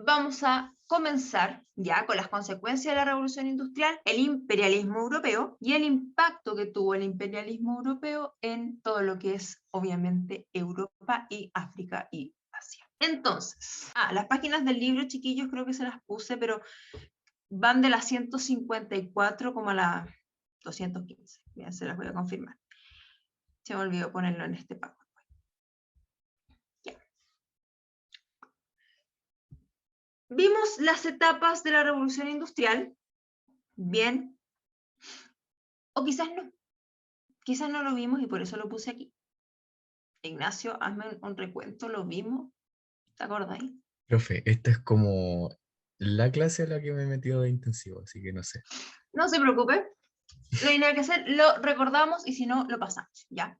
vamos a comenzar ya con las consecuencias de la Revolución Industrial, el imperialismo europeo y el impacto que tuvo el imperialismo europeo en todo lo que es, obviamente, Europa y África y Asia. Entonces, las páginas del libro, chiquillos, creo que se las puse, pero van de la 154 como a la 215. Bien, se las voy a confirmar. Se me olvidó ponerlo en este PowerPoint. Vimos las etapas de la Revolución Industrial, bien, o quizás no lo vimos y por eso lo puse aquí. Ignacio, hazme un recuento, ¿lo vimos? ¿Te acordáis? Profe, esta es como la clase a la que me he metido de intensivo, así que no sé. No se preocupe, lo que hay que hacer, lo recordamos y si no, lo pasamos, ¿ya?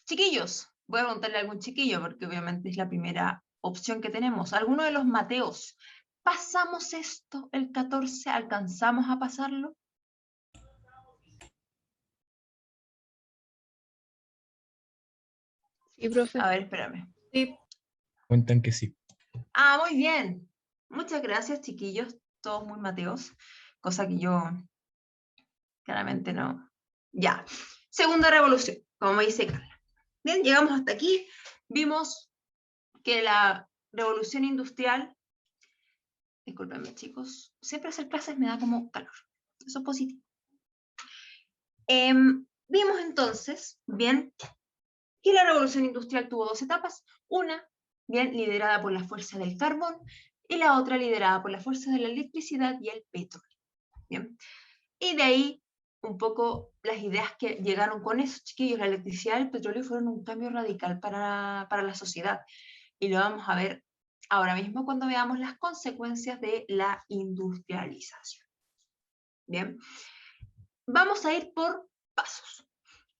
Chiquillos, voy a preguntarle a algún chiquillo porque obviamente es la primera opción que tenemos. ¿Alguno de los Mateos? ¿Pasamos esto el 14? ¿Alcanzamos a pasarlo? Sí, profe. A ver, espérame. Sí. Cuentan que sí. Muy bien. Muchas gracias, chiquillos. Todos muy Mateos. Cosa que yo claramente no. Ya. Segunda revolución, como me dice Carla. Bien, llegamos hasta aquí. Vimos que la revolución industrial, discúlpenme chicos, siempre hacer clases me da como calor. Eso es positivo. Vimos entonces, bien, que la revolución industrial tuvo dos etapas. Una, bien, liderada por la fuerza del carbón y la otra liderada por la fuerza de la electricidad y el petróleo. Bien. Y de ahí un poco las ideas que llegaron con eso, chiquillos. La electricidad y el petróleo fueron un cambio radical para la sociedad. Y lo vamos a ver ahora mismo cuando veamos las consecuencias de la industrialización. Bien. Vamos a ir por pasos.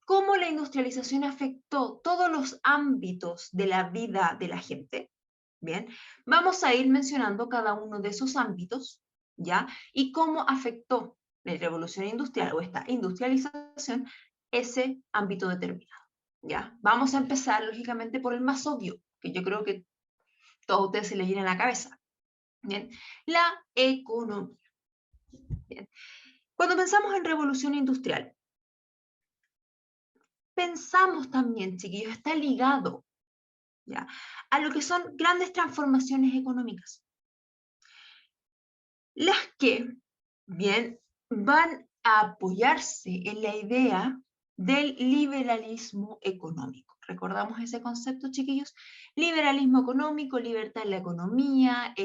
¿Cómo la industrialización afectó todos los ámbitos de la vida de la gente? Bien, vamos a ir mencionando cada uno de esos ámbitos, ¿ya? Y cómo afectó la revolución industrial o esta industrialización ese ámbito determinado, ¿ya? Vamos a empezar, lógicamente, por el más obvio, que yo creo que todos ustedes se le viene a la cabeza, ¿bien? La economía. Bien. Cuando pensamos en revolución industrial, pensamos también, chiquillos, está ligado, ¿ya?, a lo que son grandes transformaciones económicas, las que, bien, van a apoyarse en la idea del liberalismo económico. ¿Recordamos ese concepto, chiquillos? Liberalismo económico, libertad en la economía,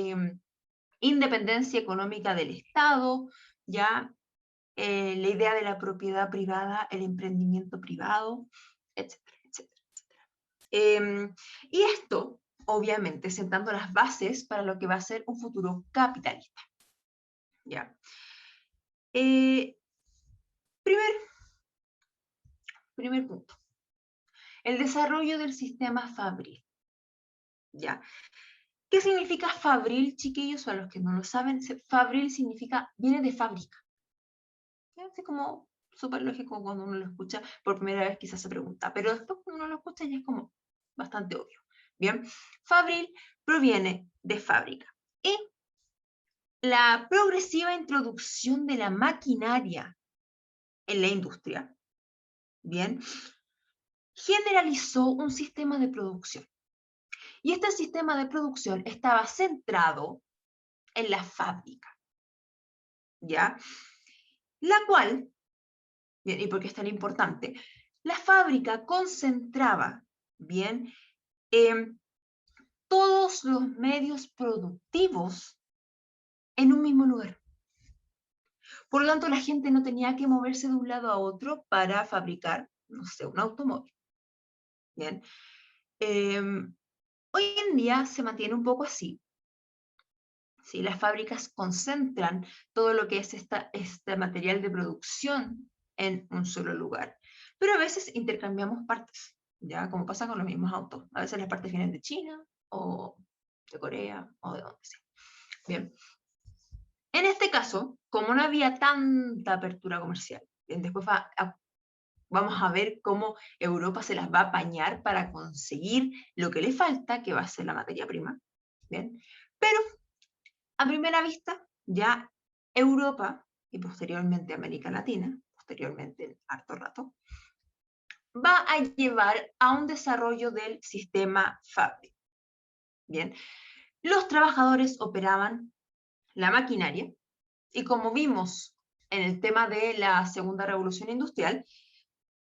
independencia económica del Estado, ¿ya? La idea de la propiedad privada, el emprendimiento privado, etcétera, etcétera, etcétera. Y esto, obviamente, sentando las bases para lo que va a ser un futuro capitalista. ¿Ya? Primer punto. El desarrollo del sistema fabril. ¿Ya? ¿Qué significa fabril, chiquillos? O a los que no lo saben, fabril significa, viene de fábrica. Es como súper lógico cuando uno lo escucha por primera vez, quizás se pregunta, pero después cuando uno lo escucha ya es como bastante obvio. Bien, fabril proviene de fábrica. Y la progresiva introducción de la maquinaria en la industria, bien, generalizó un sistema de producción. Y este sistema de producción estaba centrado en la fábrica, ¿ya? La cual, bien, ¿y por qué es tan importante? La fábrica concentraba, bien, todos los medios productivos en un mismo lugar. Por lo tanto, la gente no tenía que moverse de un lado a otro para fabricar, no sé, un automóvil. Bien. Hoy en día se mantiene un poco así. ¿Sí? Las fábricas concentran todo lo que es este material de producción en un solo lugar. Pero a veces intercambiamos partes, ¿ya? Como pasa con los mismos autos. A veces las partes vienen de China o de Corea o de donde sea. Bien. En este caso, como no había tanta apertura comercial, bien, después vamos a ver cómo Europa se las va a apañar para conseguir lo que le falta, que va a ser la materia prima. Bien, pero a primera vista, ya Europa y posteriormente América Latina, posteriormente harto rato, va a llevar a un desarrollo del sistema fábrica. Bien, los trabajadores operaban la maquinaria y como vimos en el tema de la segunda revolución industrial,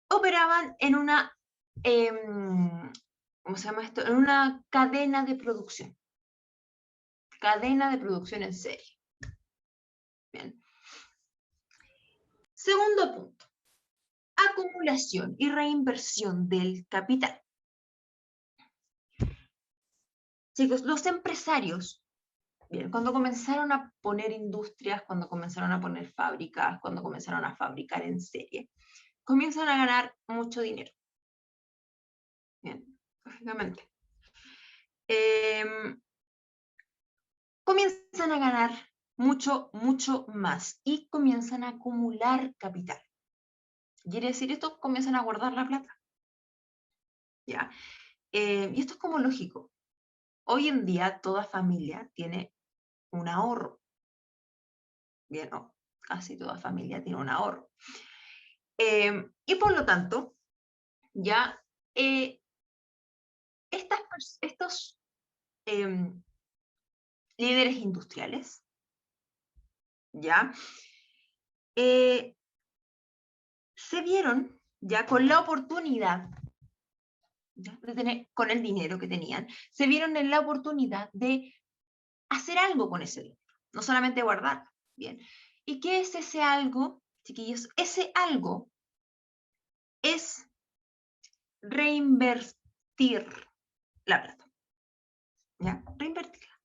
operaban en una, ¿cómo se llama esto? En una cadena de producción. Cadena de producción en serie. Bien. Segundo punto. Acumulación y reinversión del capital. Chicos, los empresarios, bien, cuando comenzaron a poner industrias, cuando comenzaron a poner fábricas, cuando comenzaron a fabricar en serie, comienzan a ganar mucho dinero. Bien, lógicamente. Comienzan a ganar mucho, mucho más y comienzan a acumular capital. Quiere decir esto, comienzan a guardar la plata. ¿Ya? Y esto es como lógico. Hoy en día toda familia tiene un ahorro. Bien, no, casi toda familia tiene un ahorro. Y por lo tanto, ya estos líderes industriales, ya, se vieron ya con la oportunidad, ¿ya? De tener, con el dinero que tenían, se vieron en la oportunidad de hacer algo con ese dinero, no solamente guardarlo. Bien. ¿Y qué es ese algo, chiquillos? Ese algo es reinvertir la plata. ¿Ya? Reinvertirla.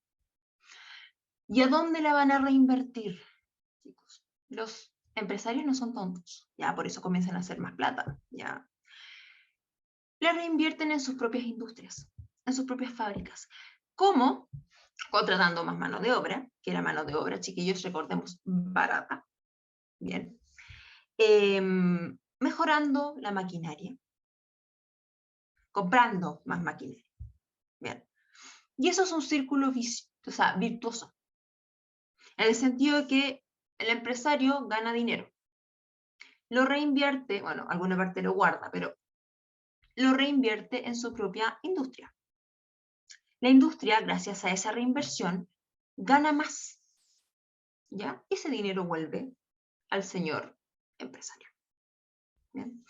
¿Y a dónde la van a reinvertir, chicos? Los empresarios no son tontos, ya por eso comienzan a hacer más plata, ya. La reinvierten en sus propias industrias, en sus propias fábricas. ¿Cómo? Contratando más mano de obra, que era mano de obra, chiquillos, recordemos, barata. Bien. Mejorando la maquinaria, comprando más maquinaria. Bien. Y eso es un círculo virtuoso, en el sentido de que el empresario gana dinero, lo reinvierte, bueno, alguna parte lo guarda, pero lo reinvierte en su propia industria. La industria, gracias a esa reinversión, gana más, ¿ya? Ese dinero vuelve al señor empresario. Bien.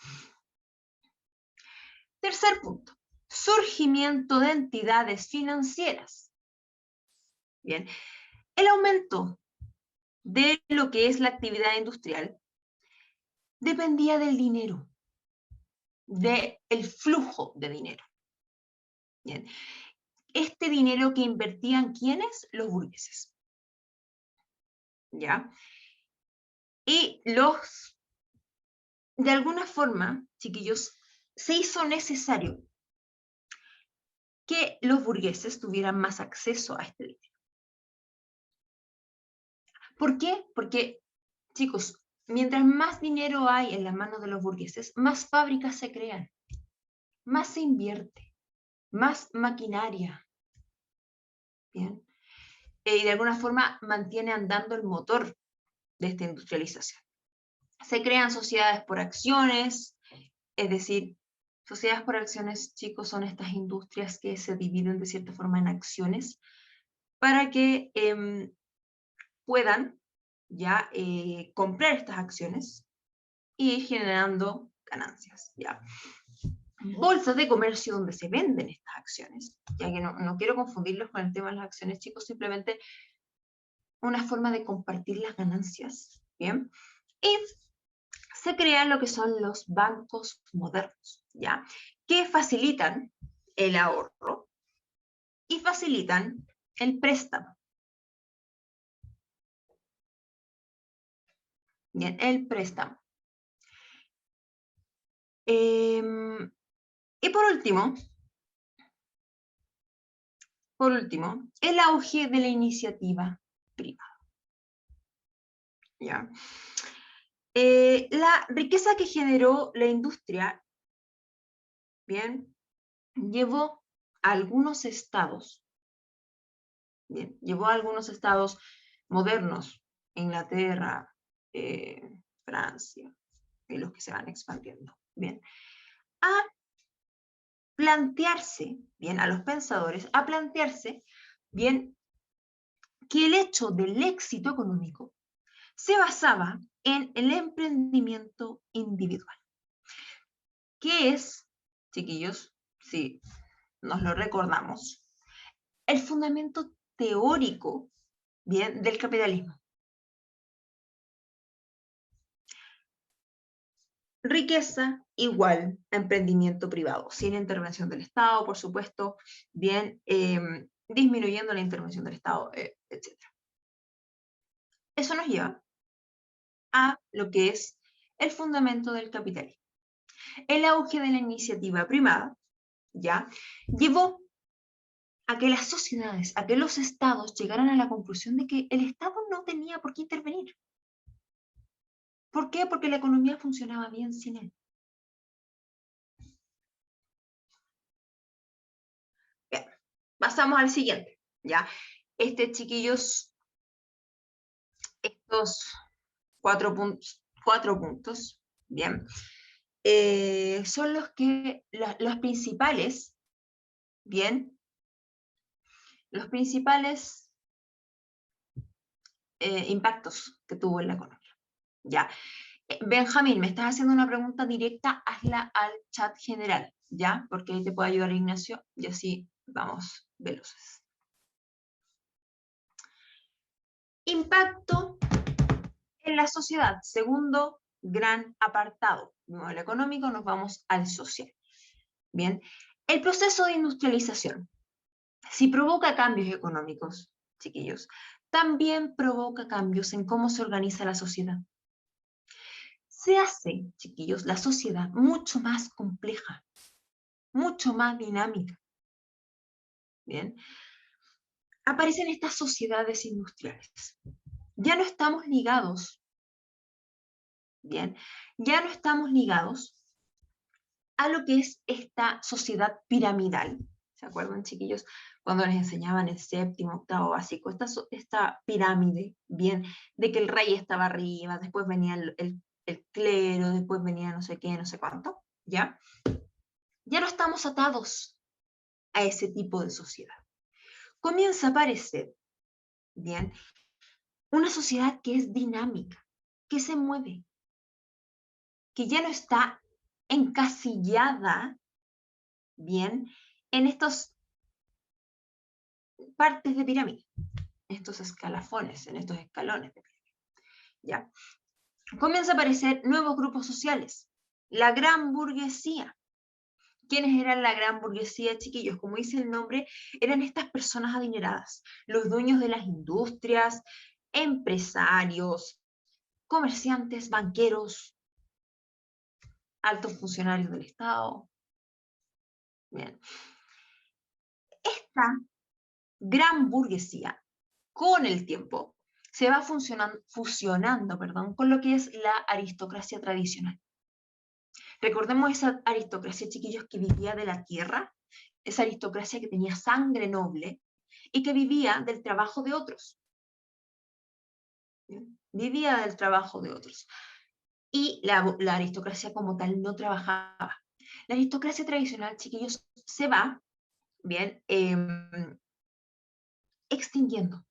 Tercer punto, surgimiento de entidades financieras. Bien, el aumento de lo que es la actividad industrial dependía del dinero, del flujo de dinero. Bien, este dinero que invertían, ¿quiénes? Los burgueses. ¿Ya? Y de alguna forma, chiquillos, se hizo necesario que los burgueses tuvieran más acceso a este dinero. ¿Por qué? Porque, chicos, mientras más dinero hay en las manos de los burgueses, más fábricas se crean, más se invierte, más maquinaria. Bien. Y de alguna forma mantiene andando el motor de esta industrialización. Se crean sociedades por acciones, es decir, sociedades por acciones, chicos, son estas industrias que se dividen de cierta forma en acciones para que puedan ya comprar estas acciones y ir generando ganancias. ¿Ya? Bolsas de comercio donde se venden estas acciones, ya que no quiero confundirlos con el tema de las acciones, chicos, simplemente una forma de compartir las ganancias, ¿bien? Y se crean lo que son los bancos modernos, ¿ya? Que facilitan el ahorro y facilitan el préstamo. Bien, el préstamo. Y por último, el auge de la iniciativa privada. ¿Ya? La riqueza que generó la industria, bien, llevó a algunos estados Bien, llevó a algunos estados modernos, Inglaterra, Francia, y los que se van expandiendo, bien, a plantearse, bien, a los pensadores, a plantearse, bien, que el hecho del éxito económico se basaba en el emprendimiento individual, que es, chiquillos, si nos lo recordamos, el fundamento teórico, bien, del capitalismo. Riqueza igual a emprendimiento privado, sin intervención del Estado, por supuesto, bien, disminuyendo la intervención del Estado, etc. Eso nos lleva a lo que es el fundamento del capitalismo. El auge de la iniciativa privada, ya, llevó a que las sociedades, a que los estados llegaran a la conclusión de que el Estado no tenía por qué intervenir. ¿Por qué? Porque la economía funcionaba bien sin él. Bien, pasamos al siguiente, ¿ya? Chiquillos, estos 4 puntos, bien, son los principales, bien, los principales impactos que tuvo en la economía, ¿ya? Benjamín, me estás haciendo una pregunta directa, hazla al chat general, ¿ya? Porque ahí te puede ayudar Ignacio y así vamos veloces. Impacto en la sociedad, segundo gran apartado. Del económico nos vamos al social. Bien, el proceso de industrialización, si provoca cambios económicos, chiquillos, también provoca cambios en cómo se organiza la sociedad. Se hace, chiquillos, la sociedad mucho más compleja, mucho más dinámica. Bien, aparecen estas sociedades industriales. Ya no estamos ligados, bien, ya no estamos ligados a lo que es esta sociedad piramidal. ¿Se acuerdan, chiquillos? Cuando les enseñaban el séptimo, octavo básico, esta pirámide, bien, de que el rey estaba arriba, después venía el clero, después venía no sé qué, no sé cuánto, ¿ya? Ya no estamos atados a ese tipo de sociedad. Comienza a aparecer, bien, una sociedad que es dinámica, que se mueve, que ya no está encasillada, bien, en estos partes de pirámide, estos escalafones, en estos escalones de pirámide. ¿Ya? Comienza a aparecer nuevos grupos sociales, la gran burguesía. ¿Quiénes eran la gran burguesía, chiquillos? Como dice el nombre, eran estas personas adineradas, los dueños de las industrias, empresarios, comerciantes, banqueros, altos funcionarios del Estado. Bien. Esta gran burguesía, con el tiempo, se va fusionando con lo que es la aristocracia tradicional. Recordemos esa aristocracia, chiquillos, que vivía de la tierra, esa aristocracia que tenía sangre noble y que vivía del trabajo de otros. ¿Bien? Vivía del trabajo de otros. Y la aristocracia como tal no trabajaba. La aristocracia tradicional, chiquillos, se va, bien, extinguiendo.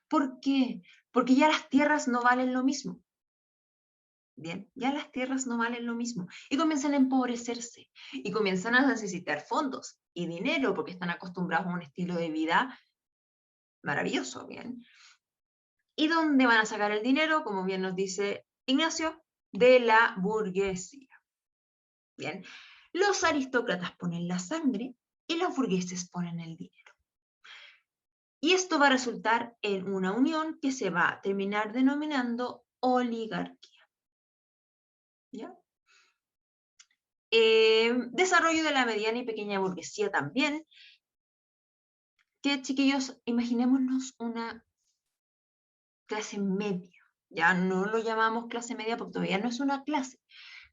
¿Por qué? Porque ya las tierras no valen lo mismo. Bien, ya las tierras no valen lo mismo. Y comienzan a empobrecerse. Y comienzan a necesitar fondos y dinero porque están acostumbrados a un estilo de vida maravilloso, bien. ¿Y dónde van a sacar el dinero? Como bien nos dice Ignacio, de la burguesía. Bien, los aristócratas ponen la sangre y los burgueses ponen el dinero. Y esto va a resultar en una unión que se va a terminar denominando oligarquía. ¿Ya? Desarrollo de la mediana y pequeña burguesía también. Que, chiquillos, imaginémonos una clase media. Ya no lo llamamos clase media porque todavía no es una clase,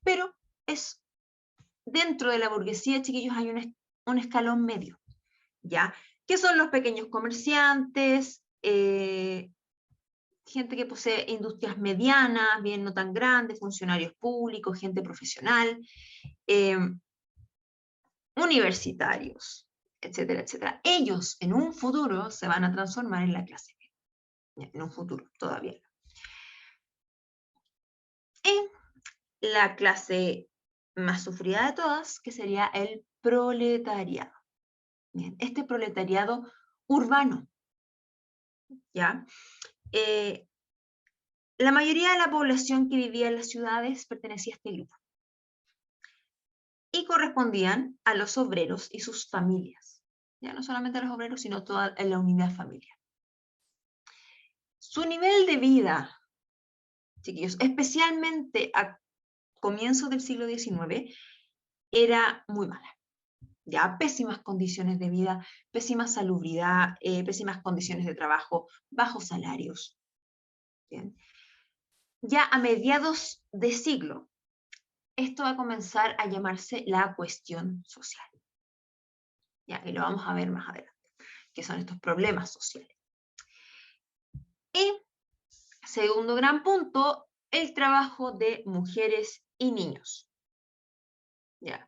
pero es dentro de la burguesía, chiquillos, hay un escalón medio. ¿Ya? ¿Qué son los pequeños comerciantes? Gente que posee industrias medianas, bien no tan grandes, funcionarios públicos, gente profesional, universitarios, etcétera, etcétera. Ellos en un futuro se van a transformar en la clase media, en un futuro todavía. Y la clase más sufrida de todas, que sería el proletariado. Bien, este proletariado urbano, ¿ya? La mayoría de la población que vivía en las ciudades pertenecía a este grupo y correspondían a los obreros y sus familias. Ya no solamente a los obreros, sino toda la unidad familiar. Su nivel de vida, chiquillos, especialmente a comienzos del siglo XIX, era muy mala. Ya pésimas condiciones de vida, pésima salubridad, pésimas condiciones de trabajo, bajos salarios. Bien. Ya a mediados de siglo, esto va a comenzar a llamarse la cuestión social. Ya, y lo vamos a ver más adelante, que son estos problemas sociales. Y segundo gran punto, el trabajo de mujeres y niños. Ya.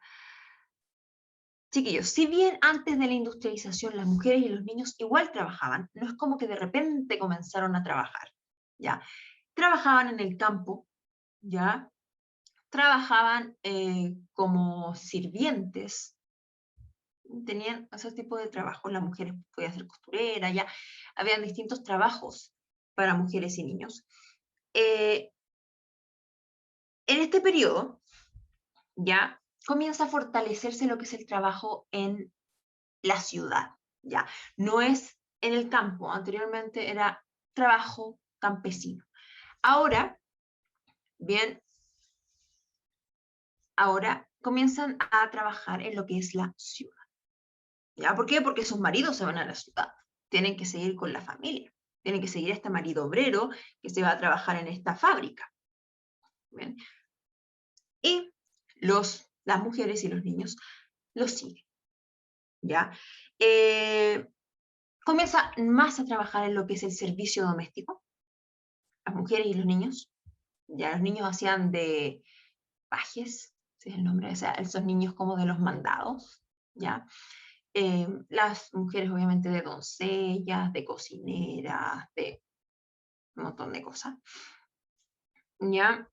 Chiquillos, si bien antes de la industrialización las mujeres y los niños igual trabajaban, no es como que de repente comenzaron a trabajar, ¿ya? Trabajaban en el campo, ¿ya? Trabajaban como sirvientes, tenían ese tipo de trabajo, las mujeres podían ser costureras, ya habían distintos trabajos para mujeres y niños. En este periodo, ya comienza a fortalecerse lo que es el trabajo en la ciudad, ya. No es en el campo, anteriormente era trabajo campesino. Ahora, bien, ahora comienzan a trabajar en lo que es la ciudad. ¿Ya? ¿Por qué? Porque sus maridos se van a la ciudad, tienen que seguir con la familia, tienen que seguir a este marido obrero que se va a trabajar en esta fábrica. ¿Bien? Y las mujeres y los niños los siguen. ¿Ya? Comienza más a trabajar en lo que es el servicio doméstico, las mujeres y los niños. Ya los niños hacían de pajes, ese es el nombre, o sea, esos niños como de los mandados, ¿ya? Las mujeres obviamente de doncellas, de cocineras, de un montón de cosas, ¿ya?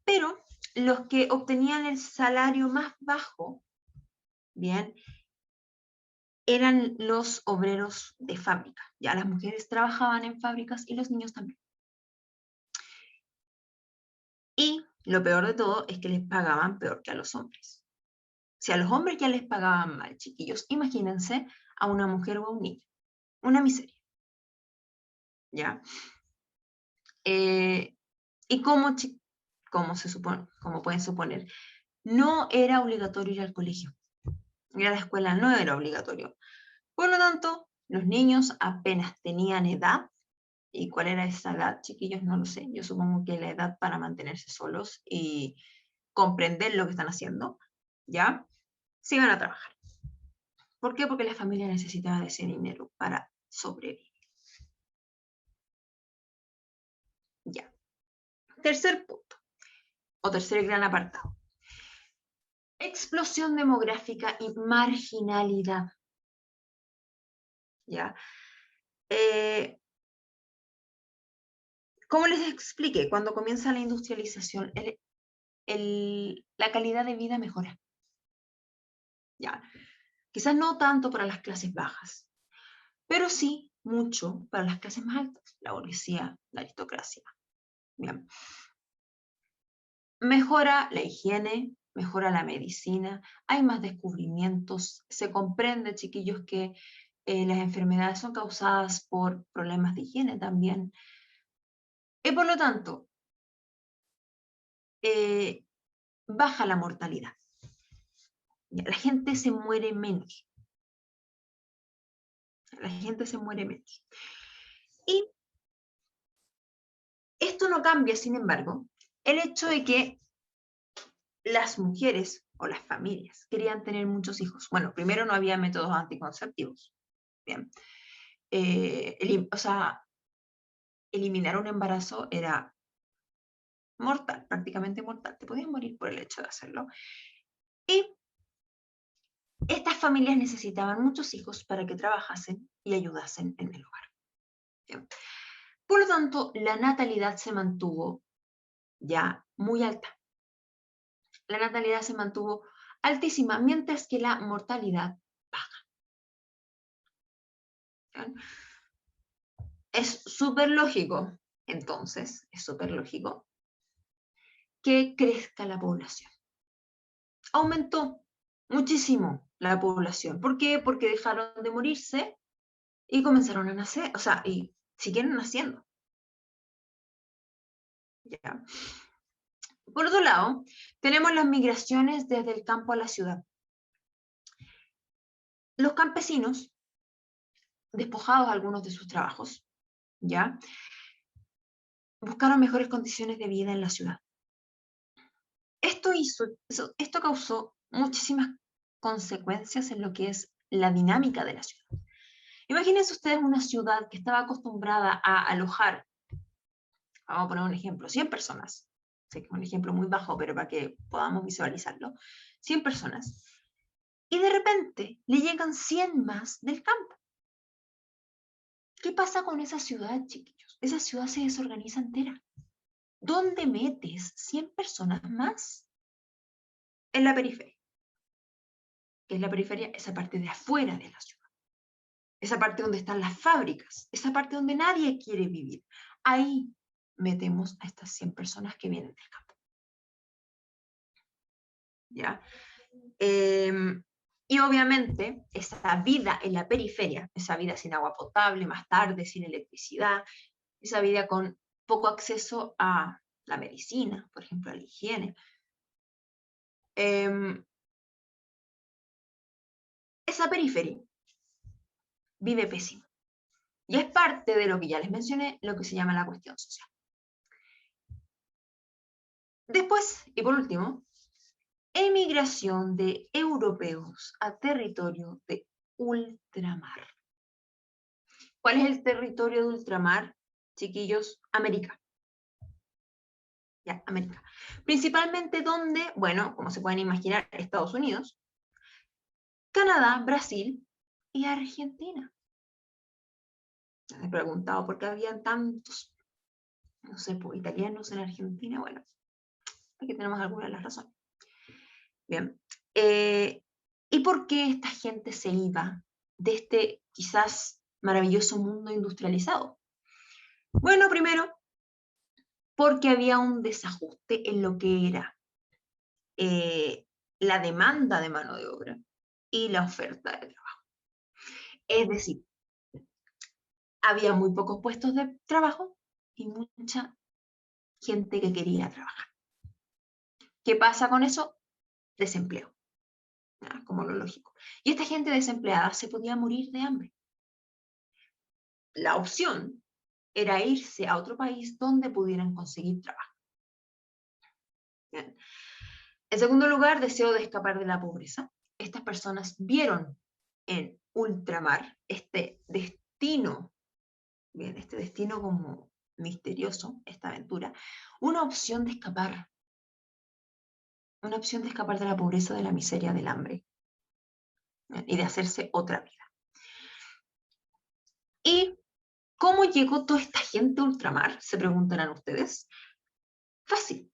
Pero los que obtenían el salario más bajo, ¿bien? Eran los obreros de fábrica, ya las mujeres trabajaban en fábricas y los niños también. Y lo peor de todo es que les pagaban peor que a los hombres. Si a los hombres ya les pagaban mal, chiquillos, imagínense a una mujer o a un niño. Una miseria. ¿Ya? Y como pueden suponer, no era obligatorio ir al colegio. Ir a la escuela no era obligatorio. Por lo tanto, los niños apenas tenían edad. ¿Y cuál era esa edad, chiquillos? No lo sé. Yo supongo que la edad para mantenerse solos y comprender lo que están haciendo, ¿ya? Se iban a trabajar. ¿Por qué? Porque la familia necesitaba de ese dinero para sobrevivir. Ya. Tercer punto, o tercer gran apartado. Explosión demográfica y marginalidad. ¿Ya? Como les expliqué, cuando comienza la industrialización, la calidad de vida mejora. ¿Ya? Quizás no tanto para las clases bajas, pero sí mucho para las clases más altas, la burguesía, la aristocracia. Bien. Mejora la higiene, mejora la medicina, hay más descubrimientos, se comprende, chiquillos, que las enfermedades son causadas por problemas de higiene también. Y por lo tanto, baja la mortalidad. La gente se muere menos. La gente se muere menos. Y esto no cambia, sin embargo, el hecho de que las mujeres o las familias, querían tener muchos hijos. Bueno, primero no había métodos anticonceptivos. Bien. O sea, eliminar un embarazo era mortal, prácticamente mortal. Te podías morir por el hecho de hacerlo. Y estas familias necesitaban muchos hijos para que trabajasen y ayudasen en el hogar. Bien. Por lo tanto, la natalidad se mantuvo ya muy alta. La natalidad se mantuvo altísima, mientras que la mortalidad baja. ¿Bien? Es súper lógico, entonces, es súper lógico que crezca la población. Aumentó muchísimo la población. ¿Por qué? Porque dejaron de morirse y comenzaron a nacer, o sea, y siguieron naciendo. ¿Ya? Por otro lado, tenemos las migraciones desde el campo a la ciudad. Los campesinos, despojados algunos de sus trabajos, ¿ya? Buscaron mejores condiciones de vida en la ciudad. Esto causó muchísimas consecuencias en lo que es la dinámica de la ciudad. Imagínense ustedes una ciudad que estaba acostumbrada a alojar, vamos a poner un ejemplo, 100 personas. Sé que es un ejemplo muy bajo, pero para que podamos visualizarlo. 100 personas. Y de repente le llegan 100 más del campo. ¿Qué pasa con esa ciudad, chiquillos? Esa ciudad se desorganiza entera. ¿Dónde metes 100 personas más? En la periferia. ¿Qué es la periferia? Esa parte de afuera de la ciudad. Esa parte donde están las fábricas. Esa parte donde nadie quiere vivir. Ahí metemos a estas 100 personas que vienen del campo. ¿Ya? Y obviamente esa vida en la periferia, esa vida sin agua potable, más tarde sin electricidad, esa vida con poco acceso a la medicina, por ejemplo, a la higiene. Esa periferia vive pésimo. Y es parte de lo que ya les mencioné, lo que se llama la cuestión social. Después, y por último, emigración de europeos a territorio de ultramar. ¿Cuál es el territorio de ultramar, chiquillos? América. Ya, América. Principalmente donde, bueno, como se pueden imaginar, Estados Unidos, Canadá, Brasil y Argentina. Me he preguntado por qué habían tantos, no sé, italianos en Argentina. Bueno, aquí tenemos algunas de las razones. Bien. ¿Y por qué esta gente se iba de este quizás maravilloso mundo industrializado? Bueno, primero, porque había un desajuste en lo que era la demanda de mano de obra y la oferta de trabajo. Es decir, había muy pocos puestos de trabajo y mucha gente que quería trabajar. ¿Qué pasa con eso? Desempleo, como lo lógico. Y esta gente desempleada se podía morir de hambre. La opción era irse a otro país donde pudieran conseguir trabajo. Bien. En segundo lugar, deseo de escapar de la pobreza. Estas personas vieron en ultramar este destino, bien, este destino como misterioso, esta aventura, una opción de escapar de la pobreza, de la miseria, del hambre, bien, y de hacerse otra vida. ¿Y cómo llegó toda esta gente a ultramar? Se preguntarán ustedes. Fácil,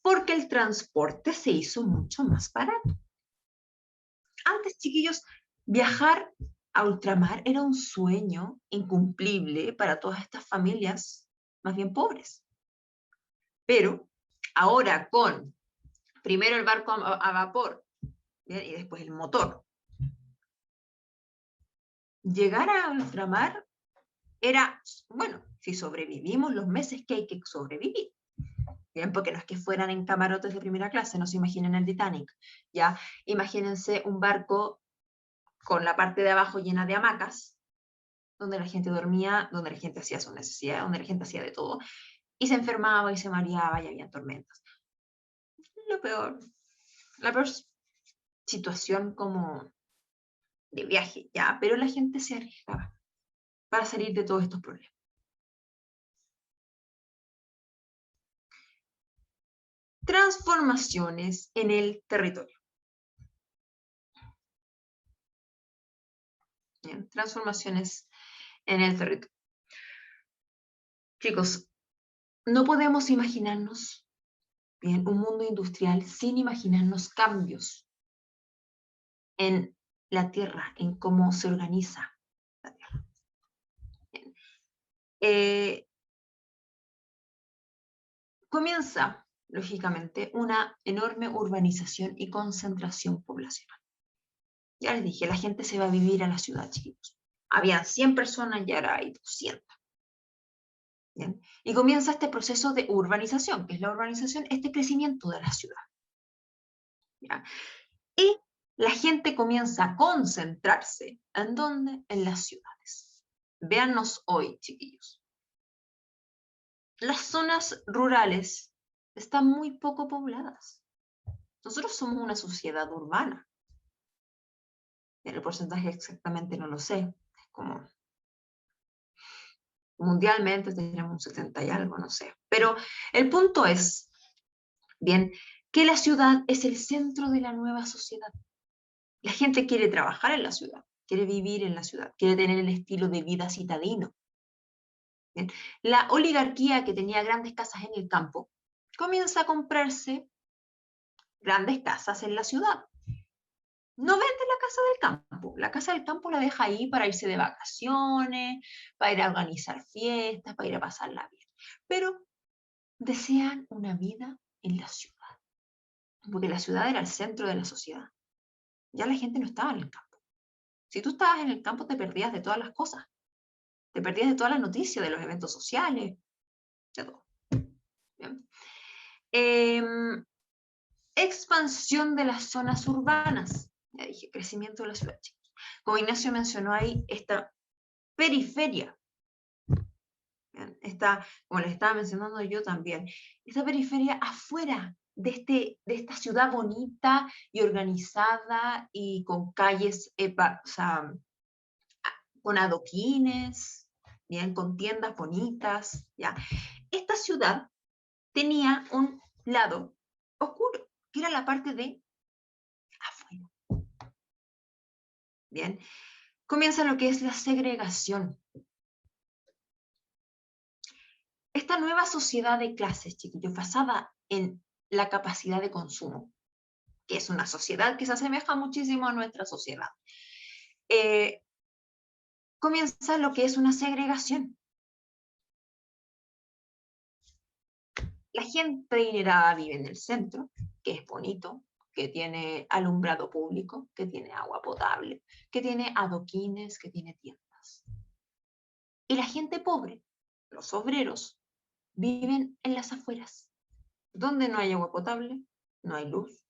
porque el transporte se hizo mucho más barato. Antes, chiquillos, viajar a ultramar era un sueño incumplible para todas estas familias más bien pobres. Pero ahora con primero el barco a vapor, ¿bien? Y después el motor, llegar a ultramar era, bueno, si sobrevivimos los meses que hay que sobrevivir. Bien, porque no es que fueran en camarotes de primera clase, no se imaginen el Titanic, ¿ya? Imagínense un barco con la parte de abajo llena de hamacas, donde la gente dormía, donde la gente hacía su necesidad, donde la gente hacía de todo, y se enfermaba y se mareaba y había tormentas. Lo peor la peor situación como de viaje, ya, pero la gente se arriesgaba para salir de todos estos problemas. Transformaciones en el territorio. Bien, transformaciones en el territorio. Chicos, no podemos imaginarnos bien un mundo industrial sin imaginarnos cambios en la Tierra, en cómo se organiza la Tierra. Comienza, lógicamente, una enorme urbanización y concentración poblacional. Ya les dije, la gente se va a vivir a la ciudad, chicos. Había 100 personas y ahora hay 200. ¿Bien? Y comienza este proceso de urbanización, que es la urbanización, este crecimiento de la ciudad. ¿Ya? Y la gente comienza a concentrarse. ¿En dónde? En las ciudades. Véannos hoy, chiquillos. Las zonas rurales están muy poco pobladas. Nosotros somos una sociedad urbana. El porcentaje exactamente no lo sé. Es como mundialmente tenemos un 70 y algo, no sé. Pero el punto es, bien, que la ciudad es el centro de la nueva sociedad. La gente quiere trabajar en la ciudad, quiere vivir en la ciudad, quiere tener el estilo de vida citadino. Bien. La oligarquía que tenía grandes casas en el campo comienza a comprarse grandes casas en la ciudad. No vende la casa del campo. La casa del campo la deja ahí para irse de vacaciones, para ir a organizar fiestas, para ir a pasarla bien. Pero desean una vida en la ciudad, porque la ciudad era el centro de la sociedad. Ya la gente no estaba en el campo. Si tú estabas en el campo te perdías de todas las cosas, te perdías de todas las noticias, de los eventos sociales, de todo. ¿Bien? Expansión de las zonas urbanas. Ya dije, crecimiento de la ciudad. Como Ignacio mencionó ahí, esta periferia, esta, como les estaba mencionando yo también, esta periferia afuera de esta ciudad bonita y organizada y con calles, o sea, con adoquines, bien, con tiendas bonitas, ¿ya? Esta ciudad tenía un lado oscuro, que era la parte de afuera. Bien, comienza lo que es la segregación. Esta nueva sociedad de clases, chiquillos, basada en la capacidad de consumo, que es una sociedad que se asemeja muchísimo a nuestra sociedad, comienza lo que es una segregación. La gente adinerada vive en el centro, que es bonito, que tiene alumbrado público, que tiene agua potable, que tiene adoquines, que tiene tiendas. Y la gente pobre, los obreros, viven en las afueras, donde no hay agua potable, no hay luz,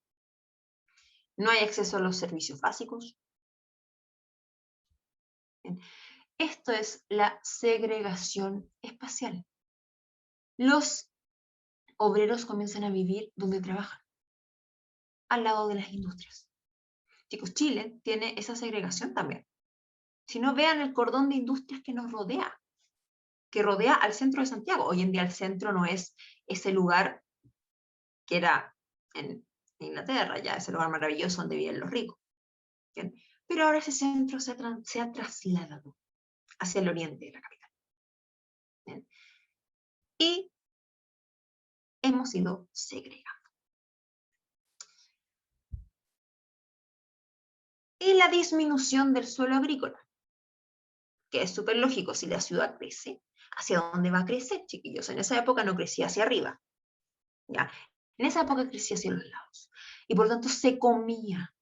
no hay acceso a los servicios básicos. Esto es la segregación espacial. Los obreros comienzan a vivir donde trabajan, al lado de las industrias. Chicos, Chile tiene esa segregación también. Si no, vean el cordón de industrias que nos rodea, que rodea al centro de Santiago. Hoy en día el centro no es ese lugar que era en Inglaterra, ya ese lugar maravilloso donde viven los ricos. ¿Bien? Pero ahora ese centro se ha trasladado hacia el oriente de la capital. ¿Bien? Y hemos ido segregando. Y la disminución del suelo agrícola, que es súper lógico, si la ciudad crece, ¿hacia dónde va a crecer, chiquillos? En esa época no crecía hacia arriba, ¿ya? En esa época crecía hacia los lados, y por lo tanto se comía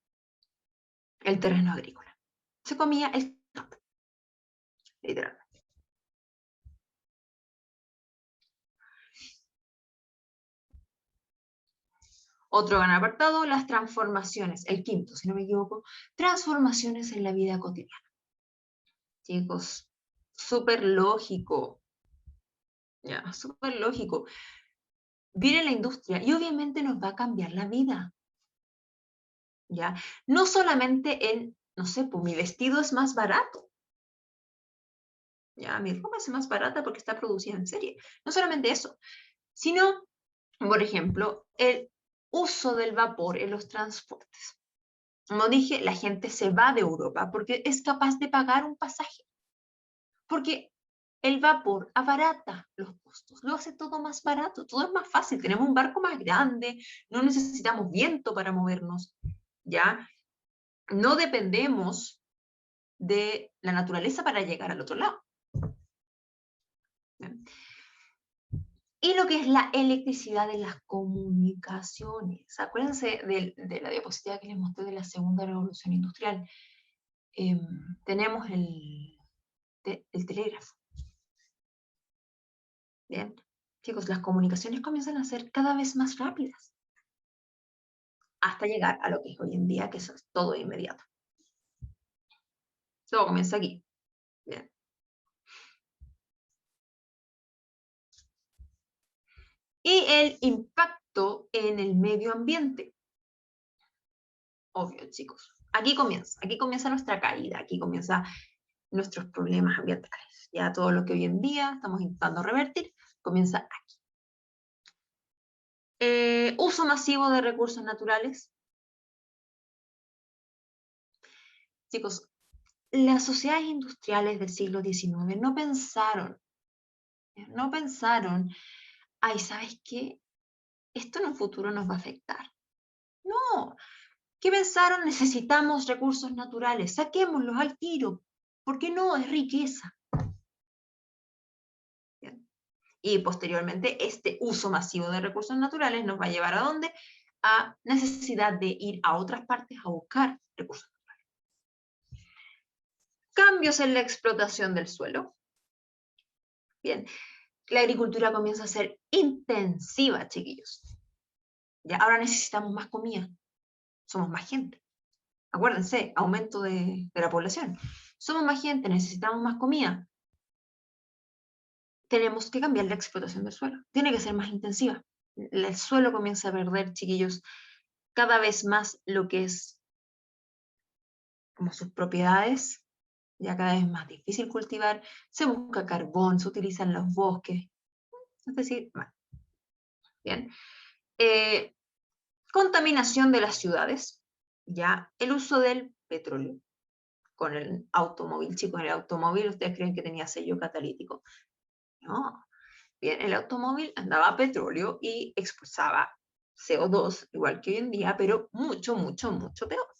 el terreno agrícola, se comía el campo, literalmente. Otro gran apartado, las transformaciones, el quinto, si no me equivoco, transformaciones en la vida cotidiana. Chicos, súper lógico, ya, súper lógico. Viene la industria y obviamente nos va a cambiar la vida. ¿ya? No solamente en, no sé, pues mi vestido es más barato, ¿ya? Mi ropa es más barata porque está producida en serie. No solamente eso, sino, por ejemplo, el uso del vapor en los transportes. Como dije, la gente se va de Europa porque es capaz de pagar un pasaje. Porque el vapor abarata los costos, lo hace todo más barato, todo es más fácil. Tenemos un barco más grande, no necesitamos viento para movernos, ¿ya? No dependemos de la naturaleza para llegar al otro lado. ¿Ya? Y lo que es la electricidad de las comunicaciones. Acuérdense de la diapositiva que les mostré de la segunda revolución industrial. Tenemos el telégrafo. Bien, chicos, las comunicaciones comienzan a ser cada vez más rápidas hasta llegar a lo que es hoy en día, que eso es todo inmediato. Todo comienza aquí. Bien. Y el impacto en el medio ambiente. Obvio, chicos. Aquí comienza nuestra caída, aquí comienzan nuestros problemas ambientales. Ya todo lo que hoy en día estamos intentando revertir comienza aquí. Uso masivo de recursos naturales. Chicos, las sociedades industriales del siglo XIX no pensaron, ay, ¿sabes qué? Esto en un futuro nos va a afectar. No, ¿qué pensaron? Necesitamos recursos naturales, saquémoslos al tiro. ¿Por qué no? Es riqueza. Bien. Y posteriormente, este uso masivo de recursos naturales nos va a llevar ¿a dónde? A necesidad de ir a otras partes a buscar recursos naturales. Cambios en la explotación del suelo. Bien, la agricultura comienza a ser intensiva, chiquillos. Ya, ahora necesitamos más comida, somos más gente. Acuérdense, aumento de la población. Somos más gente, necesitamos más comida. Tenemos que cambiar la explotación del suelo. Tiene que ser más intensiva. El suelo comienza a perder, chiquillos, cada vez más lo que es como sus propiedades. Ya cada vez es más difícil cultivar. Se busca carbón, se utilizan los bosques. Es decir, bueno, bien. Contaminación de las ciudades. Ya el uso del petróleo. Con el automóvil, chicos, el automóvil, ¿ustedes creen que tenía sello catalítico? No. Bien, el automóvil andaba a petróleo y expulsaba CO2, igual que hoy en día, pero mucho, mucho, mucho peor.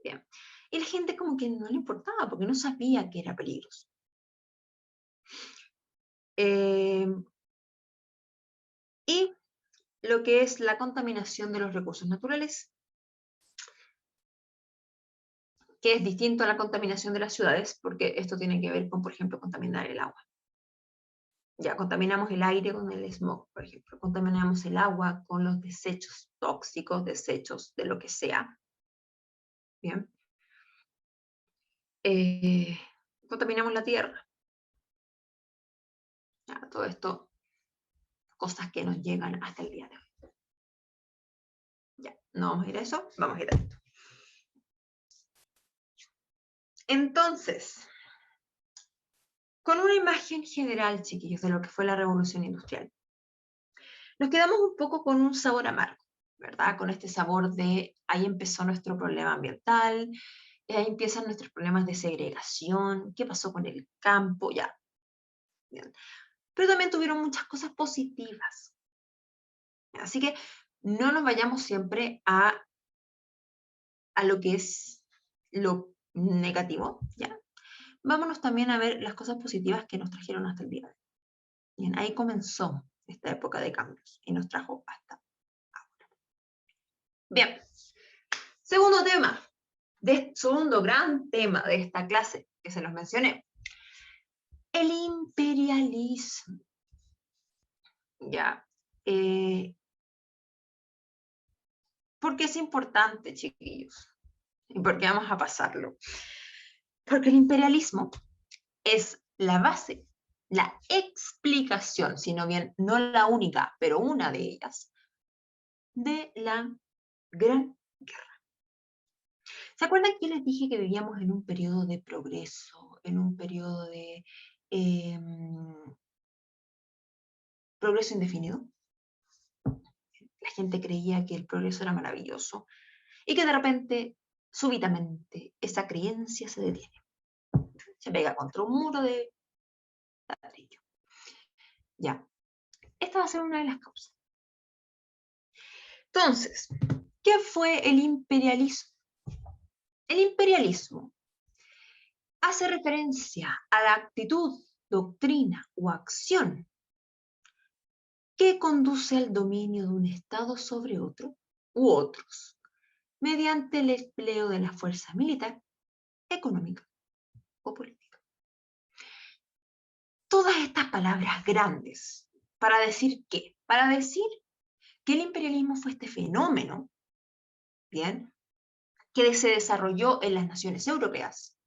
Bien. Y la gente como que no le importaba porque no sabía que era peligroso. Y lo que es la contaminación de los recursos naturales, que es distinto a la contaminación de las ciudades, porque esto tiene que ver con, por ejemplo, contaminar el agua. Ya contaminamos el aire con el smog, por ejemplo. Contaminamos el agua con los desechos tóxicos, desechos de lo que sea. Bien. Contaminamos la tierra. Ya, todo esto, cosas que nos llegan hasta el día de hoy. Ya, no vamos a ir a eso, vamos a ir a esto. Entonces, con una imagen general, chiquillos, de lo que fue la revolución industrial, nos quedamos un poco con un sabor amargo, ¿verdad? Con este sabor de ahí empezó nuestro problema ambiental, ahí empiezan nuestros problemas de segregación, qué pasó con el campo, ya. Bien. Pero también tuvieron muchas cosas positivas. Así que no nos vayamos siempre a lo que es lo negativo, ¿ya? Vámonos también a ver las cosas positivas que nos trajeron hasta el día de hoy. Bien, ahí comenzó esta época de cambios y nos trajo hasta ahora. Bien, segundo gran tema de esta clase que se los mencioné, el imperialismo. Ya, ¿por qué es importante, chiquillos? ¿Y por qué vamos a pasarlo? Porque el imperialismo es la base, la explicación, si no bien no la única, pero una de ellas, de la gran guerra. ¿Se acuerdan que les dije que vivíamos en un periodo de progreso, en un periodo de progreso indefinido? La gente creía que el progreso era maravilloso y que de repente, súbitamente, esa creencia se detiene. Se pega contra un muro de ladrillo. Ya, esta va a ser una de las causas. Entonces, ¿qué fue el imperialismo? El imperialismo hace referencia a la actitud, doctrina o acción que conduce al dominio de un Estado sobre otro u otros, mediante el empleo de la fuerza militar, económica o política. Todas estas palabras grandes, ¿para decir qué? Para decir que el imperialismo fue este fenómeno, ¿bien?, que se desarrolló en las naciones europeas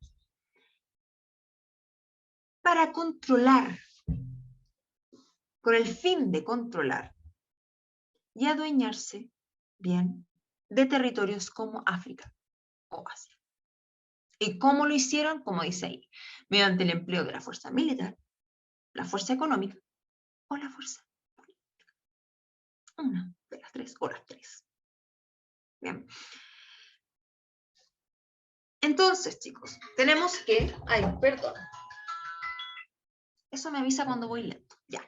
para controlar, con el fin de controlar y adueñarse, bien, de territorios como África o Asia. ¿Y cómo lo hicieron? Como dice ahí, mediante el empleo de la fuerza militar, la fuerza económica o la fuerza política. Una de las tres o las tres. Bien. Entonces, chicos, tenemos que... Ay, perdón. Eso me avisa cuando voy lento. Ya.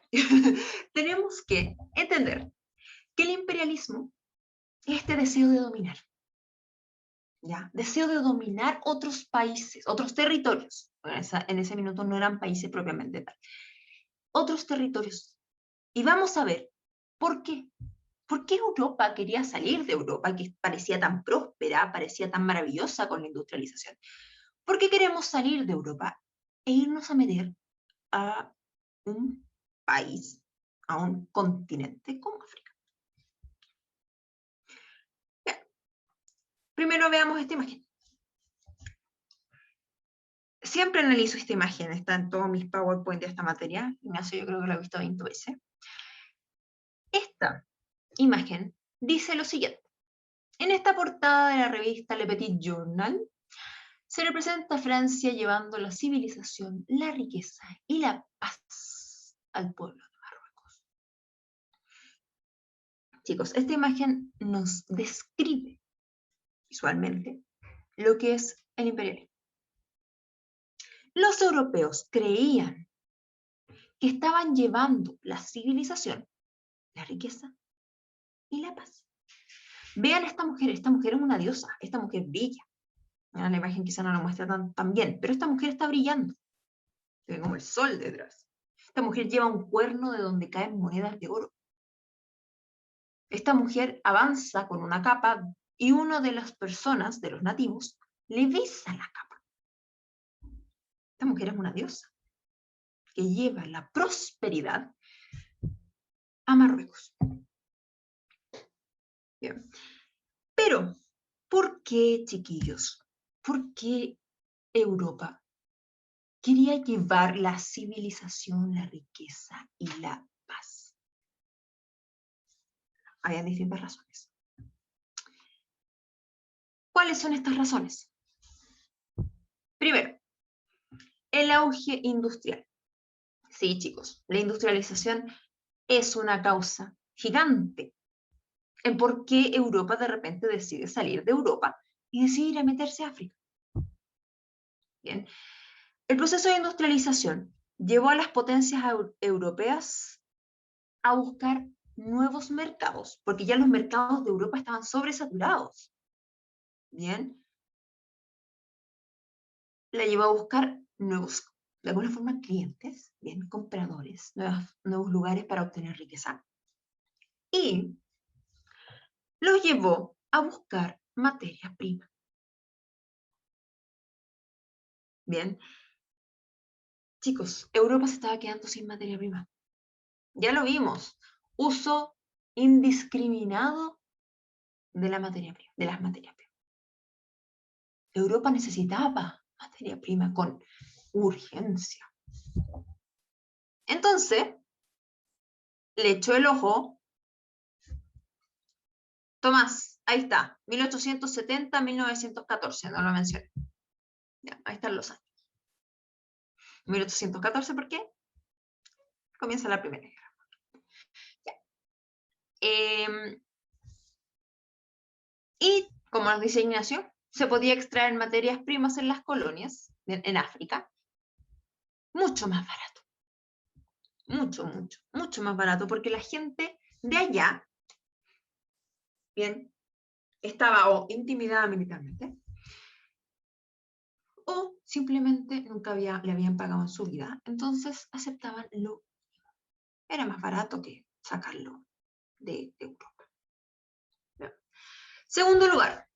Tenemos que entender que el imperialismo es este deseo de dominar. ¿Ya? Deseo de dominar otros países, otros territorios. En ese minuto no eran países propiamente tal. Otros territorios. Y vamos a ver por qué. ¿Por qué Europa quería salir de Europa, que parecía tan próspera, parecía tan maravillosa con la industrialización? ¿Por qué queremos salir de Europa e irnos a meter a un país, a un continente como África? Bien. Primero veamos esta imagen. Siempre analizo esta imagen, está en todos mis PowerPoint de esta materia. Ignacio, yo creo que lo he visto 20 veces. Esta imagen dice lo siguiente. En esta portada de la revista Le Petit Journal se representa a Francia llevando la civilización, la riqueza y la paz al pueblo de Marruecos. Chicos, esta imagen nos describe visualmente lo que es el imperialismo. Los europeos creían que estaban llevando la civilización, la riqueza y la paz. Vean a esta mujer es una diosa, esta mujer brilla. La imagen quizá no lo muestra tan bien, pero esta mujer está brillando. Tiene como el sol detrás. Esta mujer lleva un cuerno de donde caen monedas de oro. Esta mujer avanza con una capa y una de las personas, de los nativos, le besa la capa. Esta mujer es una diosa que lleva la prosperidad a Marruecos. Bien. Pero, ¿por qué, chiquillos? ¿Por qué Europa quería llevar la civilización, la riqueza y la paz? Habían distintas razones. ¿Cuáles son estas razones? Primero, el auge industrial. Sí, chicos, la industrialización es una causa gigante en por qué Europa de repente decide salir de Europa y decide ir a meterse a África. Bien. El proceso de industrialización llevó a las potencias europeas a buscar nuevos mercados, porque ya los mercados de Europa estaban sobresaturados. Bien. La llevó a buscar nuevos, de alguna forma, clientes, bien, compradores, nuevos lugares para obtener riqueza. Y los llevó a buscar materia prima. Bien. Chicos, Europa se estaba quedando sin materia prima. Ya lo vimos. Uso indiscriminado de la materia prima, de las materias primas. Europa necesitaba materia prima con urgencia. Entonces, le echó el ojo Tomás, Ahí está, 1870, 1914, no lo mencioné. Ya, ahí están los años. 1814, ¿por qué? Comienza la Primera Guerra. Y, como nos dice Ignacio, se podía extraer materias primas en las colonias, en África, mucho más barato. Mucho más barato, porque la gente de allá, bien, estaba o intimidada militarmente, o simplemente nunca le habían pagado en su vida, entonces aceptaban lo mínimo. Era más barato que sacarlo de Europa. Bien. Segundo lugar,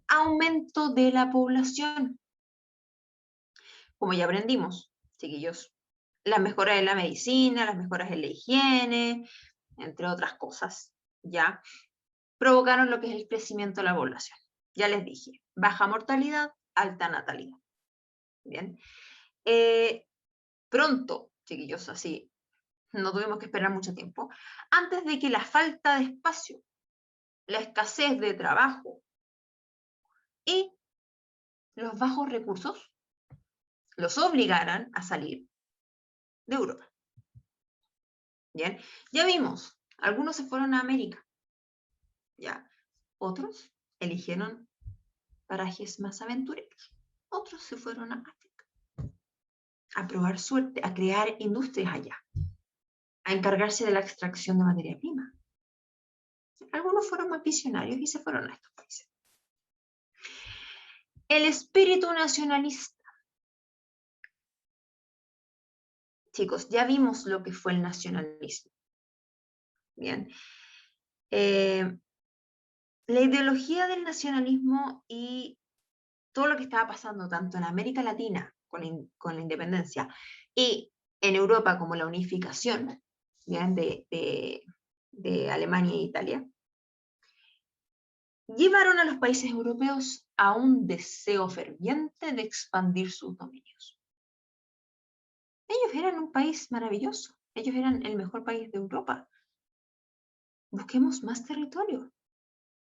aumento de la población. Como ya aprendimos, chiquillos, las mejoras en la medicina, las mejoras en la higiene, entre otras cosas, ya provocaron lo que es el crecimiento de la población. Ya les dije, baja mortalidad, alta natalidad. Bien. Pronto, chiquillos, así, no tuvimos que esperar mucho tiempo, antes de que la falta de espacio, la escasez de trabajo y los bajos recursos los obligaran a salir de Europa. Bien, ya vimos, algunos se fueron a América, ya, otros eligieron parajes más aventureros, otros se fueron a África a probar suerte, a crear industrias allá, a encargarse de la extracción de materia prima. Algunos fueron más visionarios y se fueron a estos países. El espíritu nacionalista. Chicos, ya vimos lo que fue el nacionalismo. Bien. La ideología del nacionalismo y todo lo que estaba pasando tanto en América Latina con la independencia y en Europa como la unificación, ¿bien? De Alemania e Italia, llevaron a los países europeos a un deseo ferviente de expandir sus dominios. Ellos eran un país maravilloso, ellos eran el mejor país de Europa. Busquemos más territorio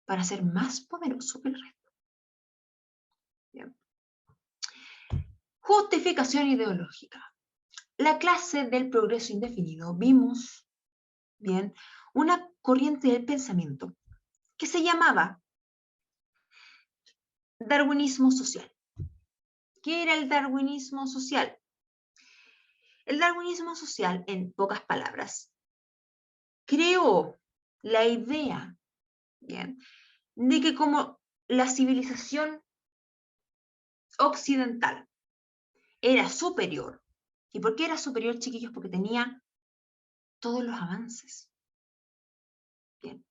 para ser más poderoso que el resto. Bien. Justificación ideológica. La clase del progreso indefinido, vimos, bien, una corriente del pensamiento que se llamaba darwinismo social. ¿Qué era el darwinismo social? El darwinismo social, en pocas palabras, creó la idea, bien, de que como la civilización occidental era superior. ¿Y por qué era superior, chiquillos? Porque tenía todos los avances. Bien.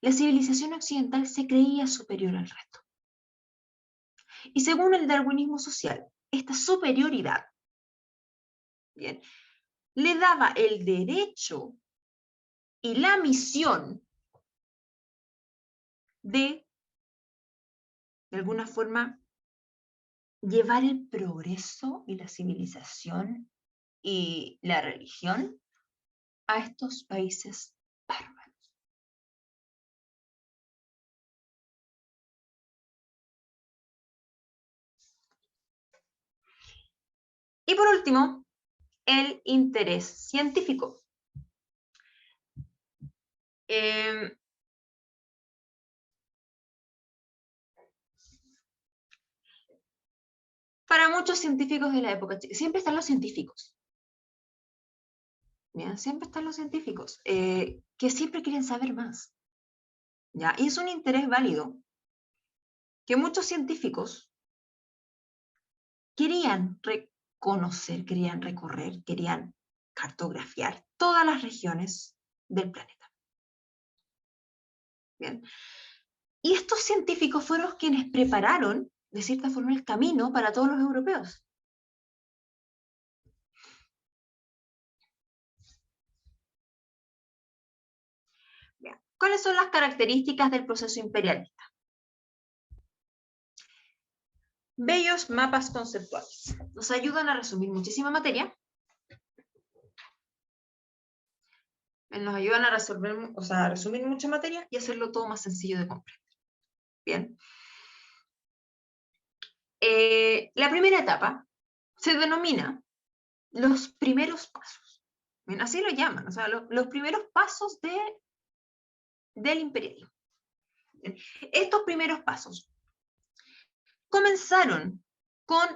La civilización occidental se creía superior al resto. Y según el darwinismo social, esta superioridad, bien, le daba el derecho y la misión de alguna forma, llevar el progreso y la civilización y la religión a estos países bárbaros. Y por último, el interés científico. Para muchos científicos de la época, siempre están los científicos. ¿Ya? Siempre están los científicos que siempre quieren saber más. ¿Ya? Y es un interés válido que muchos científicos querían conocer, querían recorrer, querían cartografiar todas las regiones del planeta. Bien. Y estos científicos fueron quienes prepararon, de cierta forma, el camino para todos los europeos. Bien. ¿Cuáles son las características del proceso imperialista? Bellos mapas conceptuales. Nos ayudan a resumir muchísima materia. Nos ayudan a resolver, o sea, a resumir mucha materia y hacerlo todo más sencillo de comprender. Bien. La primera etapa se denomina los primeros pasos. Bien, así lo llaman, o sea, los primeros pasos del imperialismo. Bien. Estos primeros pasos comenzaron con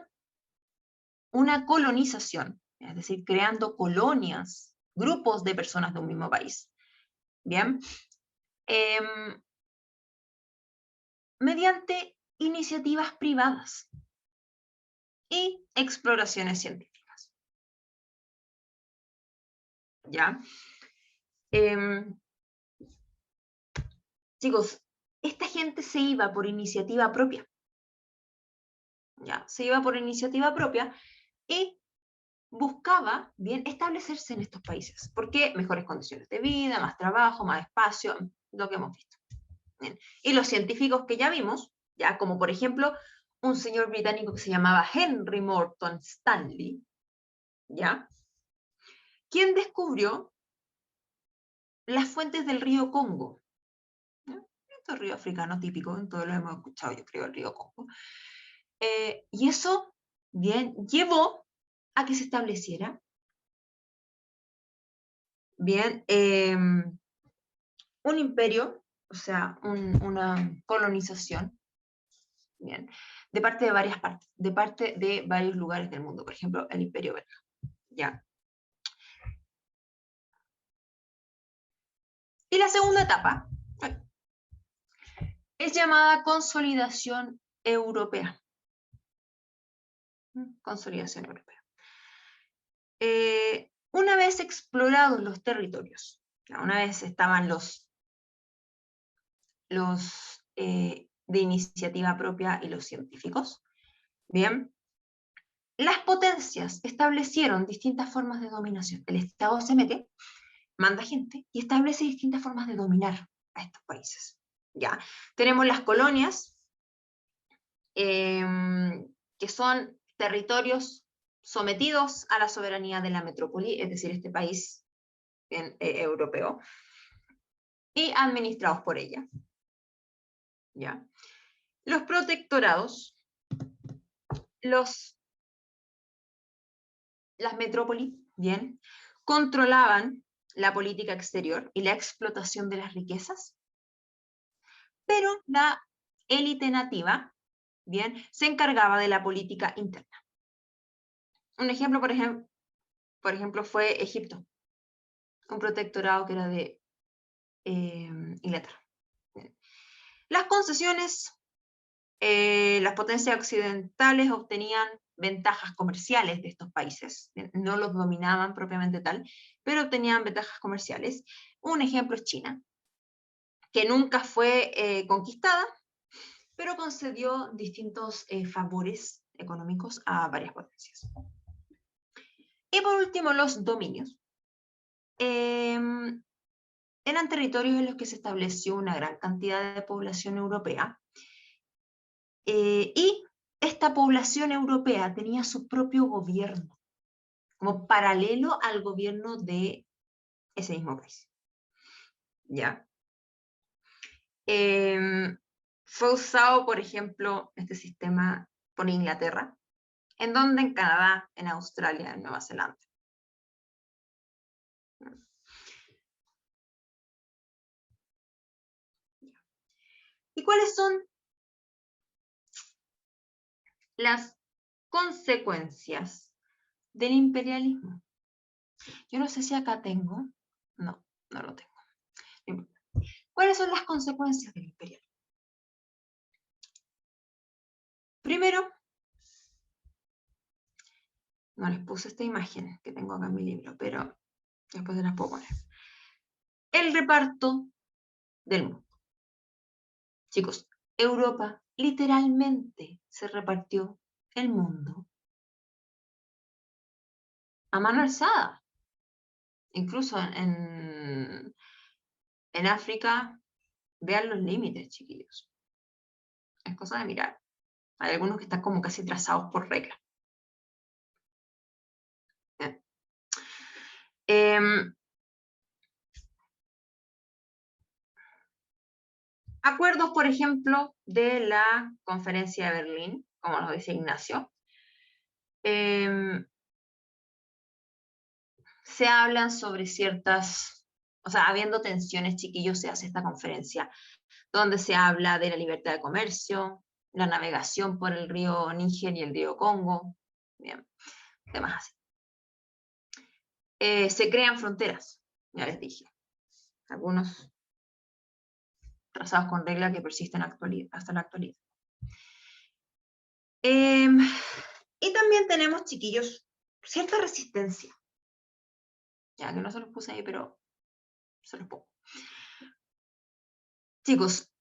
una colonización, es decir, creando colonias, grupos de personas de un mismo país. Bien. Mediante iniciativas privadas y exploraciones científicas. ¿Ya? Chicos, esta gente se iba por iniciativa propia. ¿Ya? Se iba por iniciativa propia y buscaba bien establecerse en estos países. ¿Por qué? Mejores condiciones de vida, más trabajo, más espacio, lo que hemos visto. Bien. Y los científicos que ya vimos, ya como por ejemplo un señor británico que se llamaba Henry Morton Stanley, ¿ya? Quien descubrió las fuentes del río Congo. ¿No? Este río africano típico, en todos lo hemos escuchado, yo creo, el río Congo. Y eso, bien, llevó a que se estableciera, bien, un imperio, o sea, una colonización, bien, de parte de varias partes, de parte de varios lugares del mundo, por ejemplo, el imperio belga, ¿ya? Y la segunda etapa es llamada consolidación europea. Consolidación europea. Una vez explorados los territorios, una vez estaban los de iniciativa propia y los científicos, bien, las potencias establecieron distintas formas de dominación. El Estado se mete, manda gente y establece distintas formas de dominar a estos países. ¿Ya? Tenemos las colonias, que son territorios sometidos a la soberanía de la metrópoli, es decir, este país europeo, y administrados por ella. ¿Ya? Los protectorados, las metrópolis, bien, controlaban la política exterior y la explotación de las riquezas, pero la élite nativa, bien, se encargaba de la política interna. Un ejemplo, por ejemplo, fue Egipto, un protectorado que era de Inglaterra. Las concesiones, las potencias occidentales obtenían ventajas comerciales de estos países, no los dominaban propiamente tal, pero obtenían ventajas comerciales. Un ejemplo es China, que nunca fue conquistada, pero concedió distintos favores económicos a varias potencias. Y por último, los dominios. Eran territorios en los que se estableció una gran cantidad de población europea, y esta población europea tenía su propio gobierno, como paralelo al gobierno de ese mismo país. ¿Ya? Fue usado, por ejemplo, este sistema por Inglaterra, en donde en Canadá, en Australia, en Nueva Zelanda. ¿Y cuáles son las consecuencias del imperialismo? Yo no sé si acá tengo. No, no lo tengo. ¿Cuáles son las consecuencias del imperialismo? Primero, no les puse esta imagen que tengo acá en mi libro, pero después se las puedo poner. El reparto del mundo. Chicos, Europa literalmente se repartió el mundo a mano alzada. Incluso en África, vean los límites, chiquillos. Es cosa de mirar. Hay algunos que están como casi trazados por regla. Acuerdos, por ejemplo, de la Conferencia de Berlín, como nos dice Ignacio. Se hablan sobre ciertas, o sea, habiendo tensiones, chiquillos, se hace esta conferencia, donde se habla de la libertad de comercio, la navegación por el río Níger y el río Congo, bien, temas así. Se crean fronteras, ya les dije, algunos trazados con regla que persisten hasta la actualidad. Y también tenemos, chiquillos, cierta resistencia. Ya que no se los puse ahí, pero se los pongo. Chicos,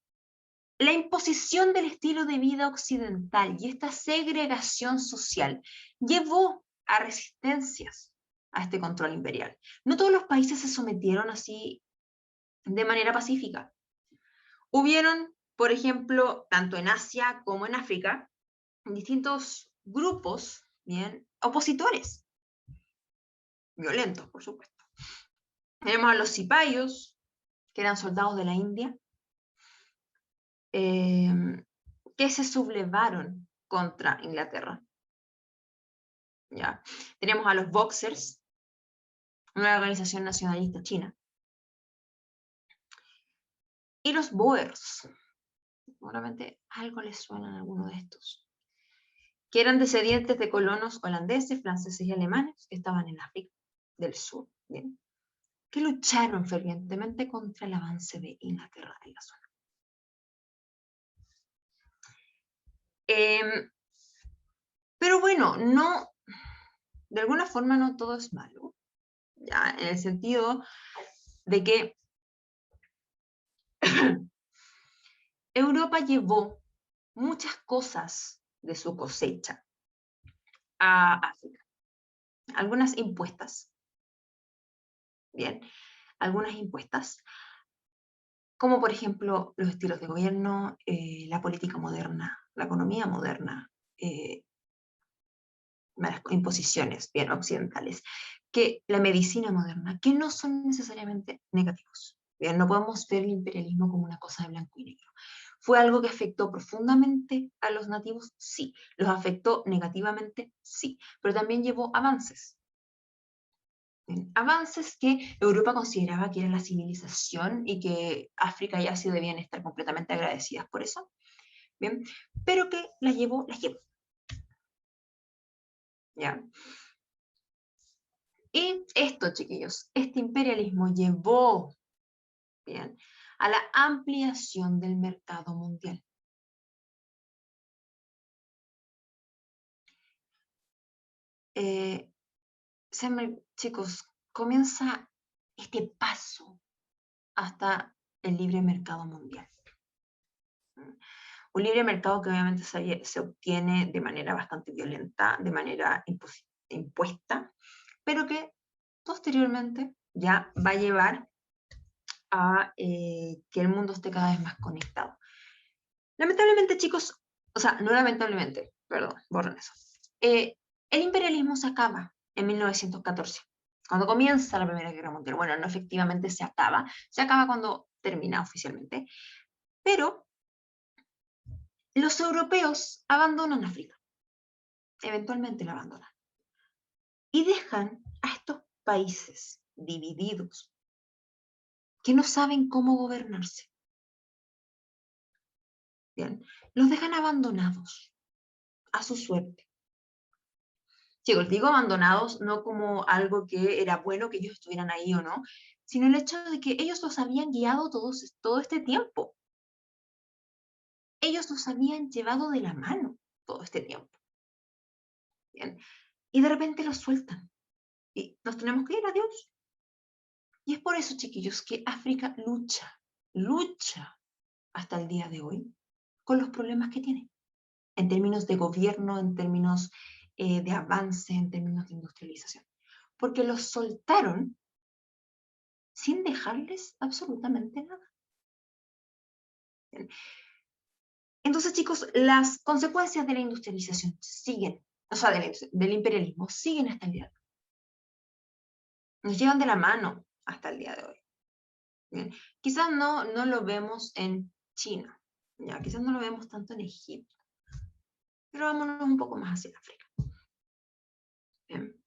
la imposición del estilo de vida occidental y esta segregación social llevó a resistencias a este control imperial. No todos los países se sometieron así de manera pacífica. Hubieron, por ejemplo, tanto en Asia como en África, distintos grupos, bien, opositores, violentos, por supuesto. Tenemos a los cipayos, que eran soldados de la India, que se sublevaron contra Inglaterra. ¿Ya? Tenemos a los Boxers, una organización nacionalista china, y los Boers, seguramente algo les suena a alguno de estos, que eran descendientes de colonos holandeses, franceses y alemanes que estaban en África del Sur, ¿bien? Que lucharon fervientemente contra el avance de Inglaterra en la zona. Pero bueno, no, de alguna forma no todo es malo, ¿ya? En el sentido de que Europa llevó muchas cosas de su cosecha a África, algunas impuestas, bien, algunas impuestas, como por ejemplo los estilos de gobierno, la política moderna, la economía moderna, las imposiciones bien occidentales, que la medicina moderna, que no son necesariamente negativos. Bien, no podemos ver el imperialismo como una cosa de blanco y negro. ¿Fue algo que afectó profundamente a los nativos? Sí. ¿Los afectó negativamente? Sí. Pero también llevó avances. Bien, avances que Europa consideraba que era la civilización y que África y Asia debían estar completamente agradecidas por eso. Bien, pero que las llevó. ¿Ya? Y esto, chiquillos, este imperialismo llevó, bien, a la ampliación del mercado mundial. Chicos, comienza este paso hasta el libre mercado mundial. Un libre mercado que obviamente se obtiene de manera bastante violenta, de manera impuesta, pero que posteriormente ya va a llevar a que el mundo esté cada vez más conectado. Lamentablemente, chicos, o sea, no lamentablemente, perdón, borren eso. El imperialismo se acaba en 1914, cuando comienza la Primera Guerra Mundial. Bueno, no efectivamente se acaba cuando termina oficialmente, pero los europeos abandonan África, eventualmente la abandonan, y dejan a estos países divididos que no saben cómo gobernarse. Bien, los dejan abandonados a su suerte. Chicos, digo abandonados no como algo que era bueno que ellos estuvieran ahí o no, sino el hecho de que ellos los habían guiado todo este tiempo. Ellos los habían llevado de la mano todo este tiempo. Bien. Y de repente los sueltan. Y nos tenemos que ir, adiós. Y es por eso, chiquillos, que África lucha hasta el día de hoy con los problemas que tiene. En términos de gobierno, en términos de avance, en términos de industrialización. Porque los soltaron sin dejarles absolutamente nada. Bien. Entonces, chicos, las consecuencias de la industrialización siguen, o sea, del imperialismo, siguen hasta el día de hoy. Nos llevan de la mano hasta el día de hoy. Bien. Quizás no lo vemos en China. Ya, quizás no lo vemos tanto en Egipto, pero vámonos un poco más hacia África. Bien.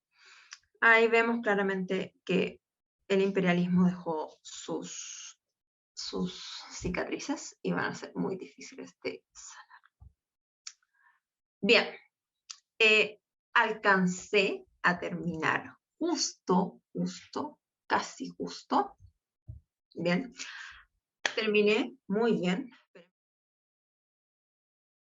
Ahí vemos claramente que el imperialismo dejó sus cicatrices y van a ser muy difíciles de sanar. Bien, alcancé a terminar justo, casi justo. Bien, terminé muy bien.